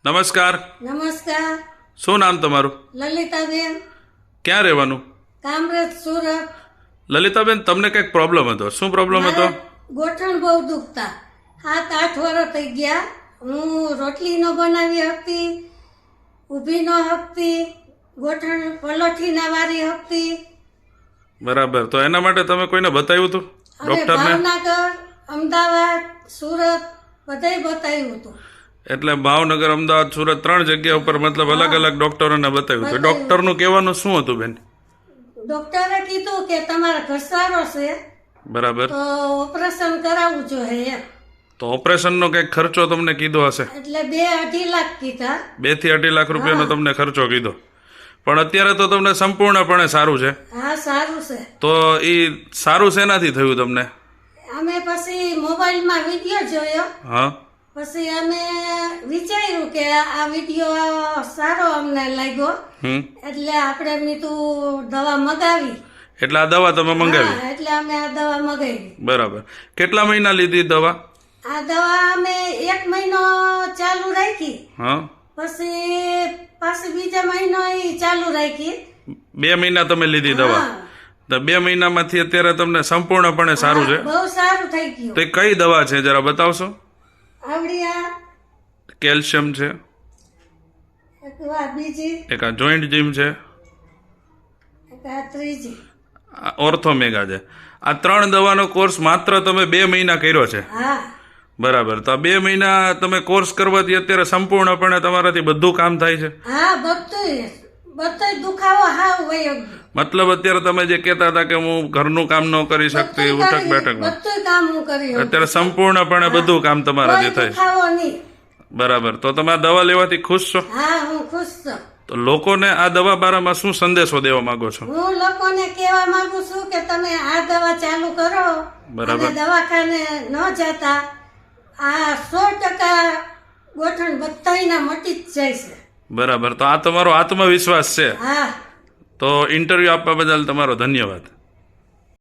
નમસ્કાર. નમસ્કાર. શું નામ તમારું? લલિતાબેન. ક્યાં રહેવાનું? કામરેજ, સુરત. લલિતાબેન, તમને કંઈક પ્રોબ્લેમ હતો? શું પ્રોબ્લેમ હતો? મારા ગોઠણ બહુ દુખતા. 7-8 વર્ષ થઈ ગયા. હું રોટલી ન બનાવી શકતી, ઊભી ન શકતી, ગોઠણ પલોઠી ના વારી શકતી. બરાબર. તો એના માટે તમે કોઈને બતાવ્યું હતું? અને ડોક્ટરને? ભાવનગર, અમદાવાદ, સુરત બધાય બતાવ્યું હતું. એટલે ભાવનગર, અમદાવાદ, સુરત 3 જગ્યા ઉપર મતલબ અલગ અલગ ડોક્ટરોને બતાવ્યું. તો ડોક્ટરનું કહેવાનું શું હતું બેન? ડોક્ટરે કીધું કે તમારા ઘસારો છે બરાબર. તો ઓપરેશન કરાવવું જોઈએ એમ. તો ઓપરેશનનો કંઈક ખર્ચો તમને કીધો હશે? એટલે 2-2.5 લાખ કીધા. 2 થી 2.5 લાખ રૂપિયાનો તમને ખર્ચો કીધો. પણ અત્યારે તો તમને સંપૂર્ણપણે સારું છે. હા, સારું છે. તો એ સારું શેનાથી થયું તમને? અમે પછી મોબાઈલમાં વિડીયો જોયો. હા. પછી અમે વિચાર્યું કે આ વિડીયો સારો અમને લાગ્યો, એટલે આપણે મીઠું દવા મગાવી. એટલે આ દવા તમે મંગાવી? હા, એટલે અમે આ દવા મગાવી. બરાબર. કેટલા મહિના લીધી દવા? આ દવા અમે 1 મહિનો ચાલુ રાખી. હા. પછી બીજા મહિનો ઈ ચાલુ રાખી. 2 મહિના તમે લીધી દવા? હા. તો 2 મહિનામાંથી અત્યારે તમને સંપૂર્ણપણે સારું છે? બહુ સારું થઈ ગયું. તો એ કઈ દવા છે જરા બતાવશો? આવડી આ કેલ્શિયમ છે, એક આ બીજી, એક આ જોઈન્ટ જીમ છે, એક આ ત્રીજી. આ ઓર્થોમેગા છે. આ 3 દવાનો કોર્સ માત્ર તમે 2 મહિના કર્યો છે? હા. બરાબર. તો આ 2 મહિના તમે કોર્સ કરવાથી અત્યારે સંપૂર્ણપણે તમારાથી બધું કામ થાય છે? હા, બધું દુખાવો હાવ વયો ગયો. મતલબ અત્યારે તમે જે કહેતા હતા કે હું ઘરનું કામ ન કરી શકતી, ઉઠક બેઠક, બધું કામ હું કરી શકું. અત્યારે સંપૂર્ણપણે બધું કામ તમારાથી કોઈ થાય છે? દુખાવો નહીં. બરાબર. તો તમે આ દવા લેવાથી ખુશ છો? હા, હું ખુશ છું. તો લોકોને આ દવા બારામાં શું સંદેશો દેવા માંગો છો? હું લોકોને કહેવા માંગુ છું કે તમે આ દવા ચાલુ કરો. બરાબર. અને દવાખાને ન જતા. આ 100% ગોઠણ બધાયના મટી જ જાય છે. બરાબર. તો આ તમારો આત્મવિશ્વાસ છે. હા. તો ઇન્ટરવ્યુ આપવા બદલ તમારો ધન્યવાદ.